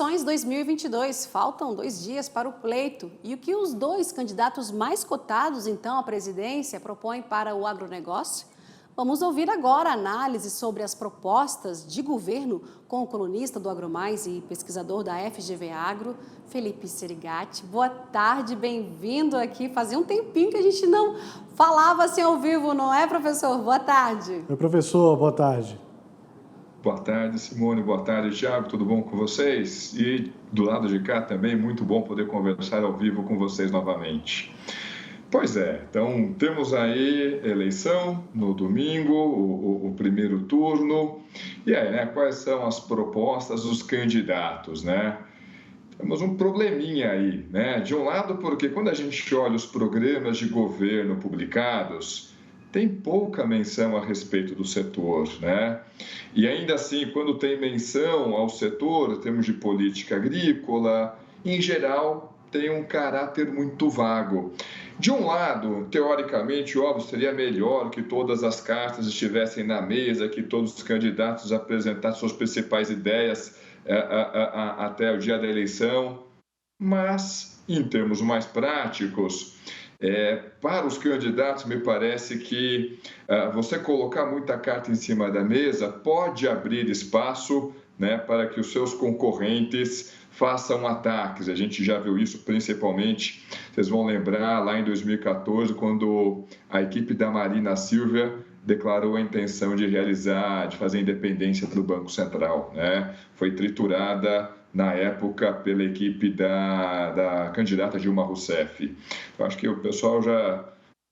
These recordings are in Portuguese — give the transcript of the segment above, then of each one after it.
Eleições 2022, faltam 2 dias para o pleito. E o que os dois candidatos mais cotados, então, à presidência, propõem para o agronegócio? Vamos ouvir agora a análise sobre as propostas de governo com o colunista do AgroMais e pesquisador da FGV Agro, Felipe Serigati. Boa tarde, bem-vindo aqui. Fazia um tempinho que a gente não falava assim ao vivo, não é, professor? Boa tarde. Oi, professor, boa tarde. Boa tarde, Simone. Boa tarde, Thiago. Tudo bom com vocês? E do lado de cá também, muito bom poder conversar ao vivo com vocês novamente. Pois é, então temos aí eleição no domingo, o primeiro turno. E aí, né, quais são as propostas dos candidatos, né? Temos um probleminha aí, né? De um lado, porque quando a gente olha os programas de governo publicados, tem pouca menção a respeito do setor, né? E ainda assim, quando tem menção ao setor, em termos de política agrícola, em geral, tem um caráter muito vago. De um lado, teoricamente, óbvio, seria melhor que todas as cartas estivessem na mesa, que todos os candidatos apresentassem suas principais ideias até o dia da eleição, mas, em termos mais práticos, para os candidatos, me parece que você colocar muita carta em cima da mesa pode abrir espaço, né, para que os seus concorrentes façam ataques. A gente já viu isso principalmente, vocês vão lembrar, lá em 2014, quando a equipe da Marina Silva declarou a intenção de fazer a independência do Banco Central, né? Foi triturada na época pela equipe da candidata Dilma Rousseff. Eu acho que o pessoal já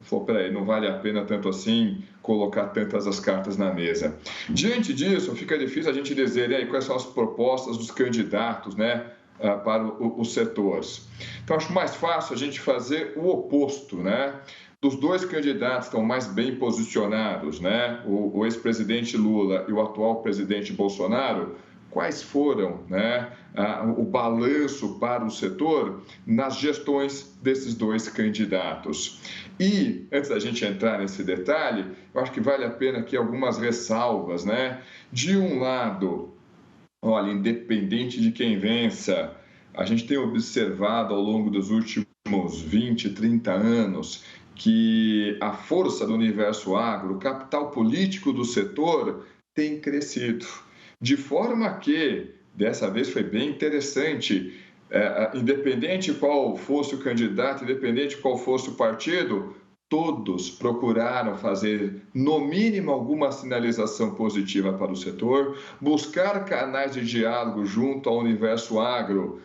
falou, peraí, não vale a pena tanto assim colocar tantas as cartas na mesa. Diante disso, fica difícil a gente dizer aí quais são as propostas dos candidatos, né, para os setores. Então, acho mais fácil a gente fazer o oposto, né? Dos dois candidatos que estão mais bem posicionados, né, o ex-presidente Lula e o atual presidente Bolsonaro, quais foram, né, o balanço para o setor nas gestões desses dois candidatos. E, antes da gente entrar nesse detalhe, eu acho que vale a pena aqui algumas ressalvas, né? De um lado, olha, independente de quem vença, a gente tem observado ao longo dos últimos 20, 30 anos que a força do universo agro, o capital político do setor, tem crescido. De forma que, dessa vez foi bem interessante, independente qual fosse o candidato, independente qual fosse o partido, todos procuraram fazer, no mínimo, alguma sinalização positiva para o setor, buscar canais de diálogo junto ao universo agro.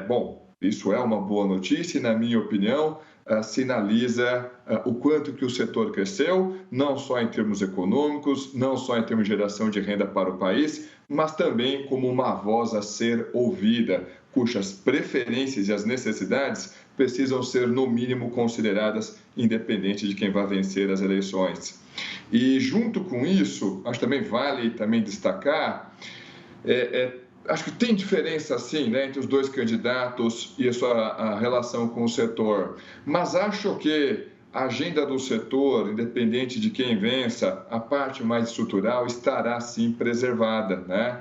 Bom, isso é uma boa notícia e, na minha opinião, sinaliza o quanto que o setor cresceu, não só em termos econômicos, não só em termos de geração de renda para o país, mas também como uma voz a ser ouvida, cujas preferências e as necessidades precisam ser, no mínimo, consideradas, independente de quem vai vencer as eleições. E, junto com isso, acho que também vale destacar, acho que tem diferença, sim, né, entre os dois candidatos e a relação com o setor, mas acho que a agenda do setor, independente de quem vença, a parte mais estrutural estará, sim, preservada, né?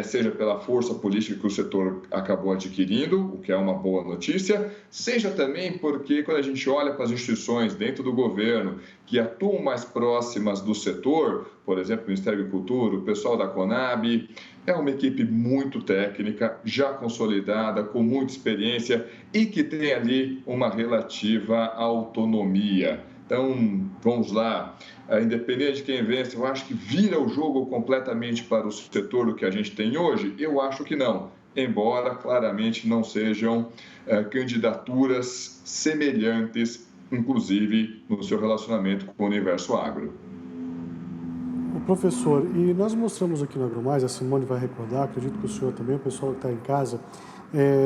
Seja pela força política que o setor acabou adquirindo, o que é uma boa notícia, seja também porque, quando a gente olha para as instituições dentro do governo que atuam mais próximas do setor, por exemplo, o Ministério da Agricultura, o pessoal da Conab, é uma equipe muito técnica, já consolidada, com muita experiência e que tem ali uma relativa autonomia. Então, vamos lá, independente de quem vence, eu acho que vira o jogo completamente para o setor do que a gente tem hoje? Eu acho que não, embora claramente não sejam candidaturas semelhantes, inclusive no seu relacionamento com o universo agro. Professor, e nós mostramos aqui no AgroMais, a Simone vai recordar, acredito que o senhor também, o pessoal que está em casa,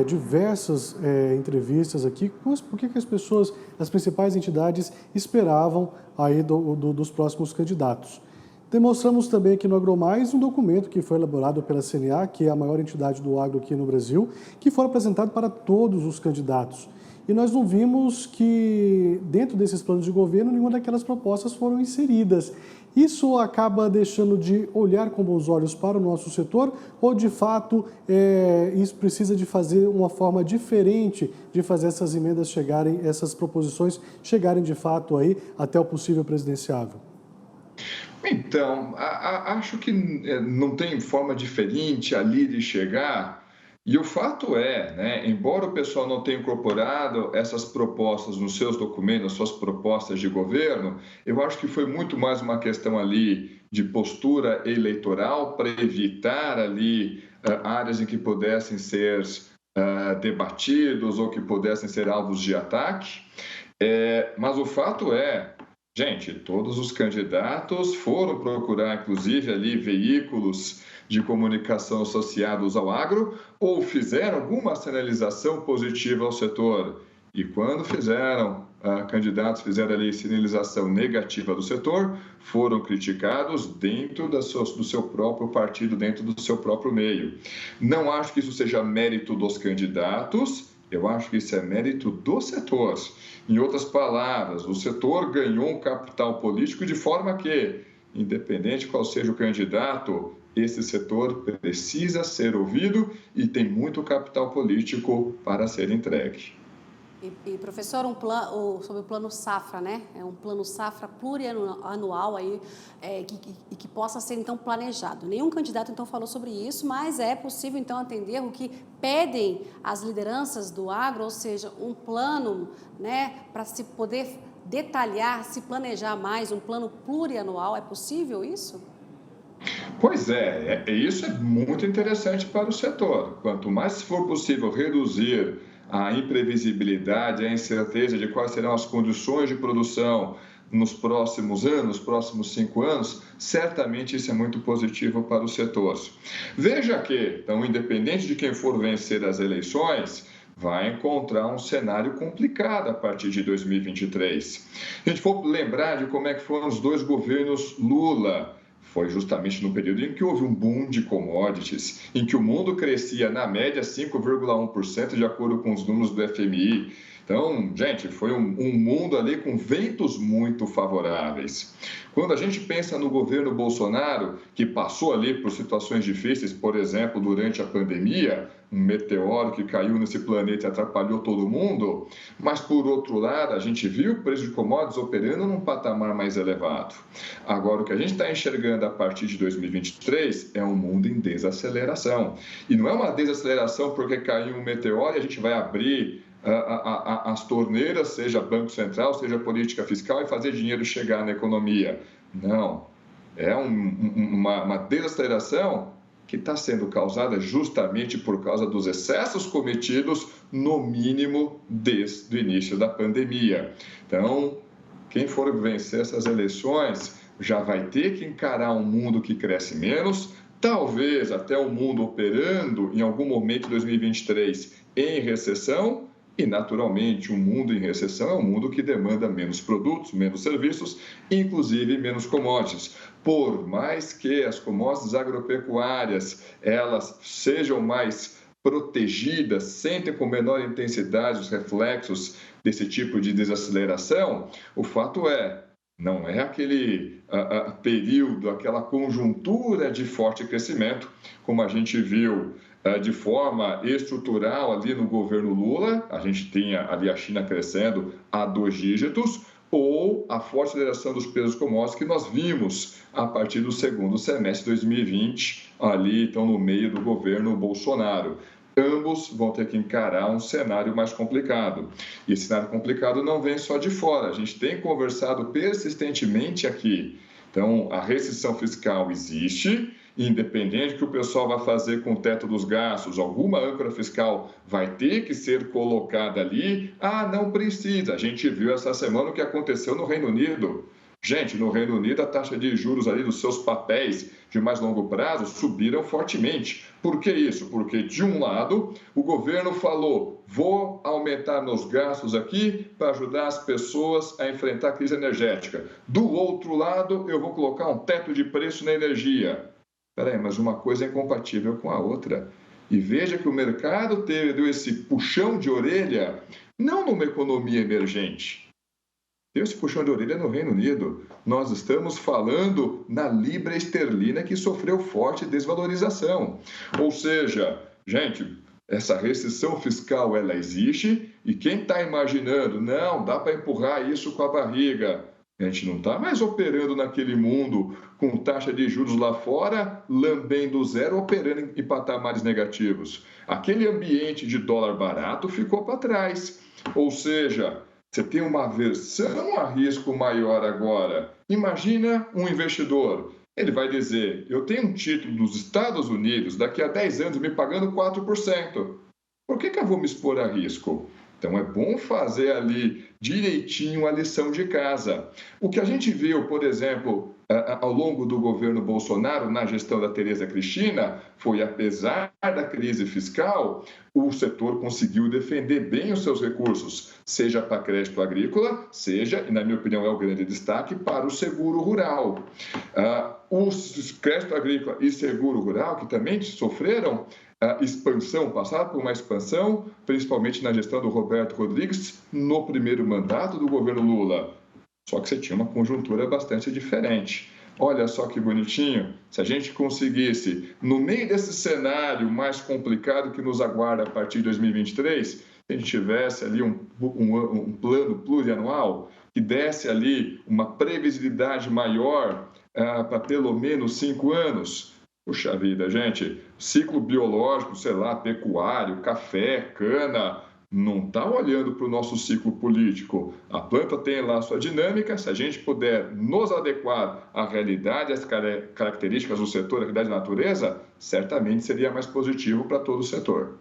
diversas entrevistas aqui, por que as pessoas, as principais entidades esperavam aí dos próximos candidatos. Demonstramos também aqui no AgroMais um documento que foi elaborado pela CNA, que é a maior entidade do agro aqui no Brasil, que foi apresentado para todos os candidatos. E nós não vimos que, dentro desses planos de governo, nenhuma daquelas propostas foram inseridas. Isso acaba deixando de olhar com bons olhos para o nosso setor ou, de fato, isso precisa de fazer uma forma diferente de fazer essas emendas chegarem, essas proposições chegarem de fato aí até o possível presidenciável? Então, acho que não tem forma diferente ali de chegar. E o fato é, né, embora o pessoal não tenha incorporado essas propostas nos seus documentos, suas propostas de governo, eu acho que foi muito mais uma questão ali de postura eleitoral para evitar ali áreas em que pudessem ser debatidos ou que pudessem ser alvos de ataque. Mas o fato é, gente, todos os candidatos foram procurar, inclusive, ali veículos de comunicação associados ao agro ou fizeram alguma sinalização positiva ao setor. E quando candidatos fizeram ali sinalização negativa do setor, foram criticados dentro do seu próprio partido, dentro do seu próprio meio. Não acho que isso seja mérito dos candidatos, eu acho que isso é mérito do setor. Em outras palavras, o setor ganhou um capital político de forma que, independente qual seja o candidato, esse setor precisa ser ouvido e tem muito capital político para ser entregue. Professor, sobre o plano safra, né? É um plano safra plurianual aí, que possa ser então planejado. Nenhum candidato então falou sobre isso, mas é possível então atender o que pedem as lideranças do agro, ou seja, um plano, né, para se poder detalhar, se planejar mais, um plano plurianual. É possível isso? Pois isso é muito interessante para o setor. Quanto mais for possível reduzir a imprevisibilidade, a incerteza de quais serão as condições de produção nos próximos anos, próximos 5 anos, certamente isso é muito positivo para o setor. Veja que, então, independente de quem for vencer as eleições, vai encontrar um cenário complicado a partir de 2023. Se a gente for lembrar de como é que foram os 2 governos Lula, foi justamente no período em que houve um boom de commodities, em que o mundo crescia, na média, 5,1% de acordo com os números do FMI. Então, gente, foi um mundo ali com ventos muito favoráveis. Quando a gente pensa no governo Bolsonaro, que passou ali por situações difíceis, por exemplo, durante a pandemia, um meteoro que caiu nesse planeta e atrapalhou todo mundo, mas, por outro lado, a gente viu o preço de commodities operando num patamar mais elevado. Agora, o que a gente está enxergando a partir de 2023 é um mundo em desaceleração. E não é uma desaceleração porque caiu um meteoro e a gente vai abrir as torneiras, seja Banco Central, seja política fiscal, e fazer dinheiro chegar na economia. Não. É uma desaceleração que está sendo causada justamente por causa dos excessos cometidos, no mínimo, desde o início da pandemia. Então, quem for vencer essas eleições já vai ter que encarar um mundo que cresce menos, talvez até um mundo operando em algum momento de 2023 em recessão. E, naturalmente, um mundo em recessão é um mundo que demanda menos produtos, menos serviços, inclusive menos commodities. Por mais que as commodities agropecuárias elas sejam mais protegidas, sentem com menor intensidade os reflexos desse tipo de desaceleração, o fato não é aquele período, aquela conjuntura de forte crescimento, como a gente viu de forma estrutural ali no governo Lula, a gente tinha ali a China crescendo a 2 dígitos, ou a forte aceleração dos preços commodities que nós vimos a partir do segundo semestre de 2020, ali então no meio do governo Bolsonaro. Ambos vão ter que encarar um cenário mais complicado. E esse cenário complicado não vem só de fora, a gente tem conversado persistentemente aqui. Então, a restrição fiscal existe, independente do que o pessoal vai fazer com o teto dos gastos, alguma âncora fiscal vai ter que ser colocada ali. Não precisa. A gente viu essa semana o que aconteceu no Reino Unido. Gente, no Reino Unido, a taxa de juros ali dos seus papéis de mais longo prazo subiram fortemente. Por que isso? Porque, de um lado, o governo falou: vou aumentar meus gastos aqui para ajudar as pessoas a enfrentar a crise energética. Do outro lado, eu vou colocar um teto de preço na energia. Peraí, mas uma coisa é incompatível com a outra. E veja que o mercado deu esse puxão de orelha, não numa economia emergente, tem esse puxão de orelha no Reino Unido. Nós estamos falando na libra esterlina que sofreu forte desvalorização. Ou seja, gente, essa restrição fiscal ela existe e quem está imaginando, não, dá para empurrar isso com a barriga. A gente não está mais operando naquele mundo com taxa de juros lá fora, lambendo zero, operando em patamares negativos. Aquele ambiente de dólar barato ficou para trás. Ou seja, você tem uma aversão a risco maior agora. Imagina um investidor. Ele vai dizer, eu tenho um título dos Estados Unidos, daqui a 10 anos me pagando 4%. Por que eu vou me expor a risco? Então, é bom fazer ali direitinho a lição de casa. O que a gente viu, por exemplo, ao longo do governo Bolsonaro, na gestão da Tereza Cristina, foi, apesar da crise fiscal, o setor conseguiu defender bem os seus recursos, seja para crédito agrícola, seja, e na minha opinião é o grande destaque, para o seguro rural. O crédito agrícola e seguro rural, que também sofreram expansão, passaram por uma expansão, principalmente na gestão do Roberto Rodrigues, no primeiro mandato do governo Lula. Só que você tinha uma conjuntura bastante diferente. Olha só que bonitinho, se a gente conseguisse, no meio desse cenário mais complicado que nos aguarda a partir de 2023, se a gente tivesse ali um plano plurianual que desse ali uma previsibilidade maior para pelo menos 5 anos, puxa vida, gente, ciclo biológico, sei lá, pecuário, café, cana, não está olhando para o nosso ciclo político. A planta tem lá a sua dinâmica, se a gente puder nos adequar à realidade, às características do setor, à realidade da natureza, certamente seria mais positivo para todo o setor.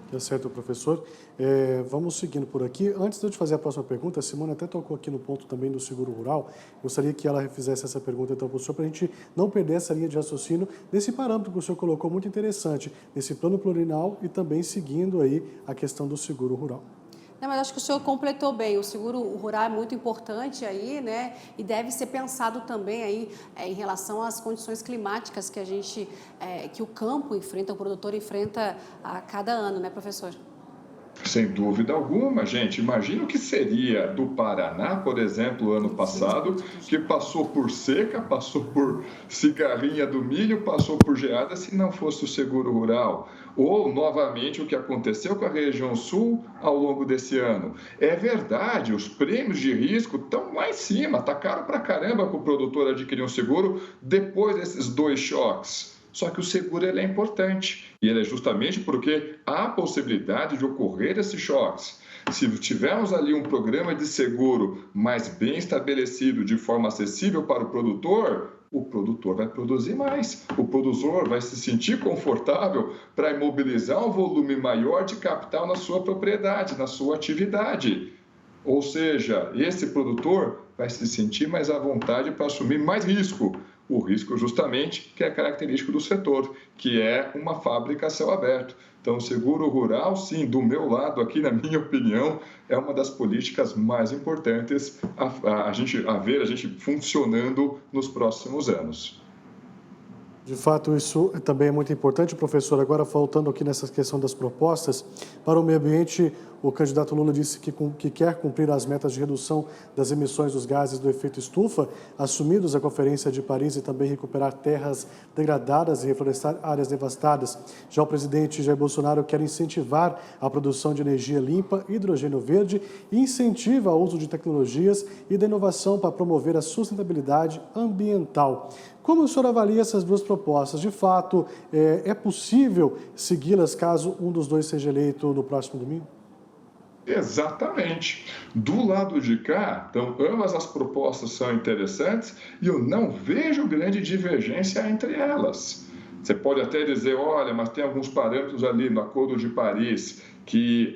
Tá certo, professor. Vamos seguindo por aqui. Antes de eu te fazer a próxima pergunta, a Simone até tocou aqui no ponto também do seguro rural. Gostaria que ela refizesse essa pergunta então para o senhor, para a gente não perder essa linha de raciocínio desse parâmetro que o senhor colocou, muito interessante, nesse plano plurianual e também seguindo aí a questão do seguro rural. Não, mas acho que o senhor completou bem. O seguro rural é muito importante aí, né? E deve ser pensado também aí em relação às condições climáticas que que o campo enfrenta, o produtor enfrenta a cada ano, né, professor? Sem dúvida alguma, gente. Imagina o que seria do Paraná, por exemplo, ano passado, que passou por seca, passou por cigarrinha do milho, passou por geada, se não fosse o seguro rural. Ou, novamente, o que aconteceu com a região sul ao longo desse ano. É verdade, os prêmios de risco estão lá em cima, está caro pra caramba para o produtor adquirir um seguro depois desses 2 choques. Só que o seguro ele é importante e ele é justamente porque há a possibilidade de ocorrer esses choques. Se tivermos ali um programa de seguro mais bem estabelecido, de forma acessível para o produtor vai produzir mais. O produtor vai se sentir confortável para imobilizar um volume maior de capital na sua propriedade, na sua atividade. Ou seja, esse produtor vai se sentir mais à vontade para assumir mais risco. O risco justamente que é característico do setor, que é uma fábrica a céu aberto. Então, o seguro rural, sim, do meu lado aqui, na minha opinião, é uma das políticas mais importantes a gente funcionando nos próximos anos. De fato, isso também é muito importante, professor. Agora, faltando aqui nessa questão das propostas, para o meio ambiente, o candidato Lula disse que quer cumprir as metas de redução das emissões dos gases do efeito estufa, assumidos à Conferência de Paris, e também recuperar terras degradadas e reflorestar áreas devastadas. Já o presidente Jair Bolsonaro quer incentivar a produção de energia limpa, hidrogênio verde e incentiva o uso de tecnologias e da inovação para promover a sustentabilidade ambiental. Como o senhor avalia essas duas propostas? De fato, é possível segui-las caso um dos dois seja eleito no próximo domingo? Exatamente. Do lado de cá, então, ambas as propostas são interessantes e eu não vejo grande divergência entre elas. Você pode até dizer, olha, mas tem alguns parâmetros ali no Acordo de Paris que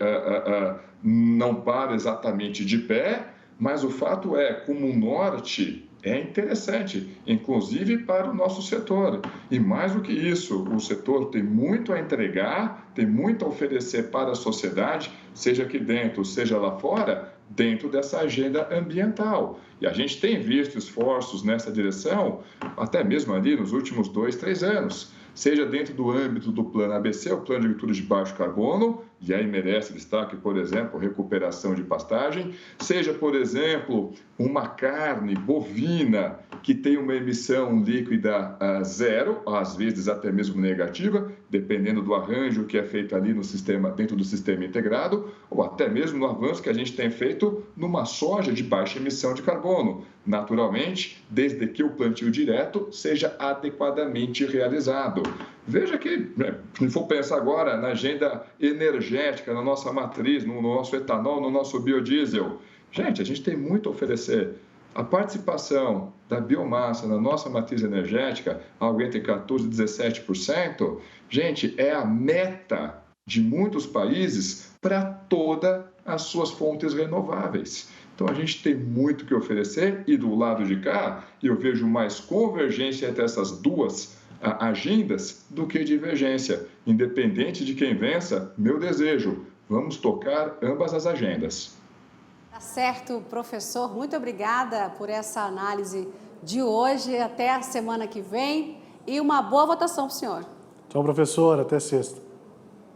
não param exatamente de pé, mas o fato é, como o norte é interessante, inclusive para o nosso setor. E mais do que isso, o setor tem muito a entregar, tem muito a oferecer para a sociedade, seja aqui dentro, seja lá fora, dentro dessa agenda ambiental. E a gente tem visto esforços nessa direção, até mesmo ali nos últimos 2, 3 anos. Seja dentro do âmbito do Plano ABC, o Plano de Agricultura de Baixo Carbono, e aí merece destaque, por exemplo, recuperação de pastagem, seja, por exemplo, uma carne bovina que tem uma emissão líquida zero, às vezes até mesmo negativa, dependendo do arranjo que é feito ali no sistema, dentro do sistema integrado, ou até mesmo no avanço que a gente tem feito numa soja de baixa emissão de carbono, naturalmente, desde que o plantio direto seja adequadamente realizado. Veja que, se for pensar agora na agenda energética, na nossa matriz, no nosso etanol, no nosso biodiesel, gente, a gente tem muito a oferecer. A participação da biomassa na nossa matriz energética, algo entre 14% e 17%, gente, é a meta de muitos países para todas as suas fontes renováveis. Então, a gente tem muito que oferecer e do lado de cá, eu vejo mais convergência entre essas duas agendas do que divergência. Independente de quem vença, meu desejo, vamos tocar ambas as agendas. Tá certo, professor. Muito obrigada por essa análise de hoje. Até a semana que vem e uma boa votação para o senhor. Tchau, professor. Até sexta.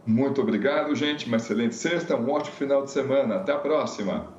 Muito obrigado, gente. Uma excelente sexta, um ótimo final de semana. Até a próxima.